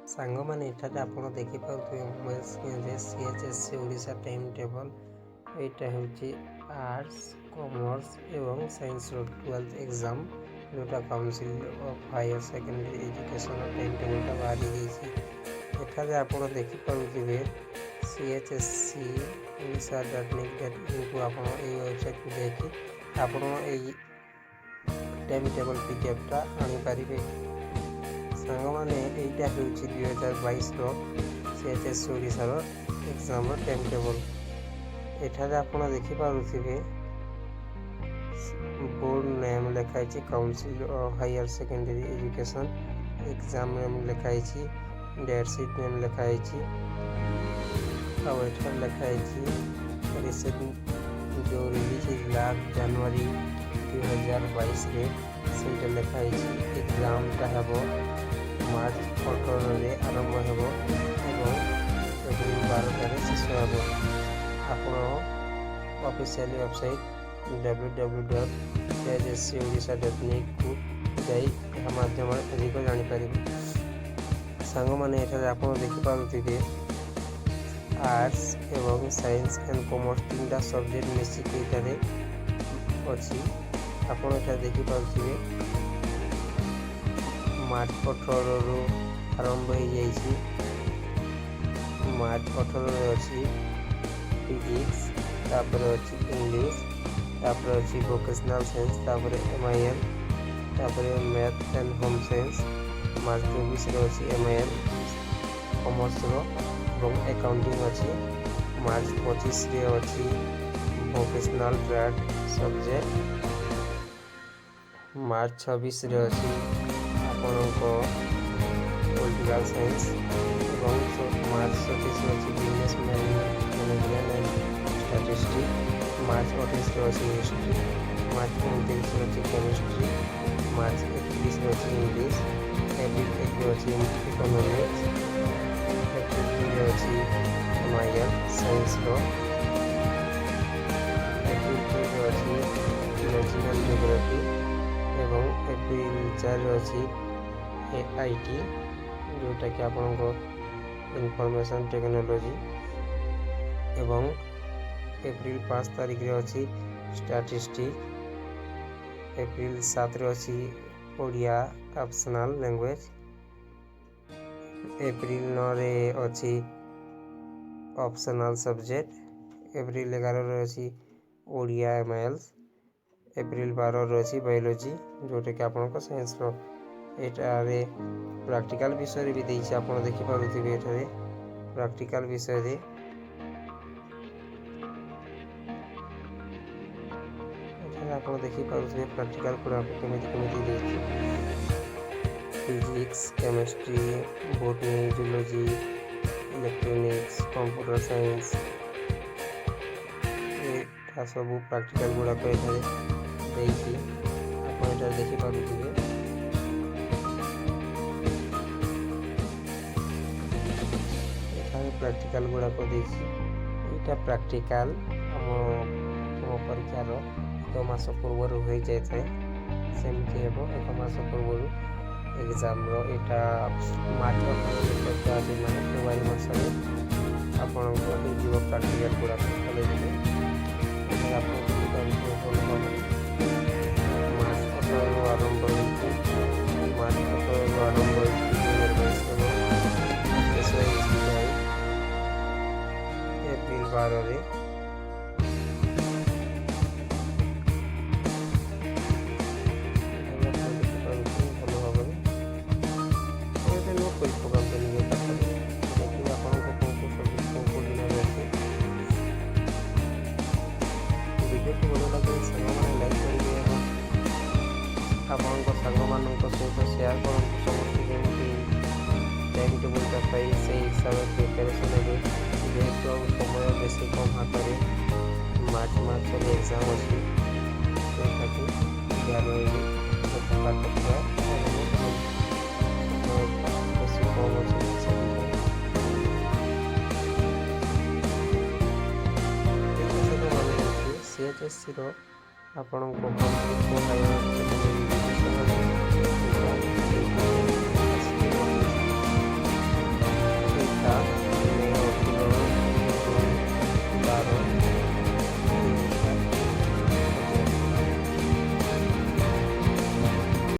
सांग मैंने एठारे आप देखिपे सीएचएससी ओडिशा टाइम टेबल यहाँ हूँ आर्ट्स कॉमर्स एवं साइंस 12th एग्जाम जोटा council of higher secondary education time table बाहरी एठारे आप देखिपे सीएचएससी ओडिशा .nic.in को आप वेबसाइट को देखिए आप टाइम टेबल पीडीएफटा आनीपारे सांग मैंने यहाँ हूँ 2022 सीएचएससी ओडिशार एग्जाम टाइम टेबल एठारे आप देखिपे बोर्ड नेम लिखाई council of higher secondary education exam name लिखाई डेट सीट नेम लिखाई लिखाई जो रिलीज लास्ट जनवरी 2022 से लिखाई एग्जामटा हे मार्च 18 आरंभ हो एप्रिल 12 शेष हो आप ऑफिशियल वेबसाइट www.cscodisha.nic को जाई माध्यम अधिक जानीपर सांग मैंने आप देखिपे आर्ट्स एवं साइंस एंड कॉमर्स 3टा सब्जेक्ट मिसिक अच्छी आप देखिपे मार्च 18 आरंभ हो जाइए मार्च 18 अच्छी फिजिक्स तापर अच्छी इंग्लिश तापर अच्छी वोकेशनल साइंस तापर MIL तापर मैथ एंड होम साइंस मार्च 24 अच्छी MIL कॉमर्स अकाउंटिंग अच्छी मार्च 25 अच्छी वोकेशनल ट्रेड सब्जेक्ट मार्च 26 अच्छी पॉलिटिकल साइंस मार्च 27 अच्छी बिजनेस मैनेजमेंट एंड स्टैटिस्टिक्स मार्च 28 अच्छी हिस्ट्री मार्च 29 अच्छी केमिस्ट्री मार्च 31 अच्छी इंग्लिश एप्रिल 1 अच्छी इकोनॉमिक्स एप्रिल 2 अच्छी MIL साइंस एप्रिल 2 अच्छी नेशनल जियोग्राफी एवं एप्रिल 4 अच्छी IT जोटा कि आपको इनफॉरमेशन टेक्नोलॉजी एवं एप्रिल 5 तारीख रे अच्छी स्टैटिस्टिक्स एप्रिल 7 अच्छी ओडिया ऑप्शनल लैंग्वेज एप्रिल 9 रे अच्छी ऑप्शनल सब्जेक्ट एप्रिल 11 अच्छी ओडिया MIL एप्रिल 12 अच्छी बायोलॉजी जोटा कि आपको साइंस एटारे प्रैक्टिकल विषय भी देइछि आप देखिपे एठारे प्रैक्टिकल विषय रे आप देखिपे प्रैक्टिकल पूरा केमिति देइछि physics chemistry botany zoology electronics computer science एटा सब प्रैक्टिकल गुड़ाक एठारे देइछि आप एटा देखिपे प्रैक्टिकल गुड़ाक देखिए प्रैक्टिकल आम परीक्षार 1 मास पूर्व हो जाए सेमती हे 1 मास पूर्व एग्जाम मार्च 18 माने फेब्रुआरी मस आपको प्रैक्टिकल गुड़ाक कॉलेज मार्च 18 आरंभ मार्च 18 आरंभ एप्रिल 12 रे सहित शेयर करूँ समस्त जमी टाइम टेबुलटा पाई से हिसाब से प्रिपेरेसन हे जेहेतु समय बेस कम हाथ में मार्च एग्जाम अच्छी बेस कम अच्छी CHSC आपण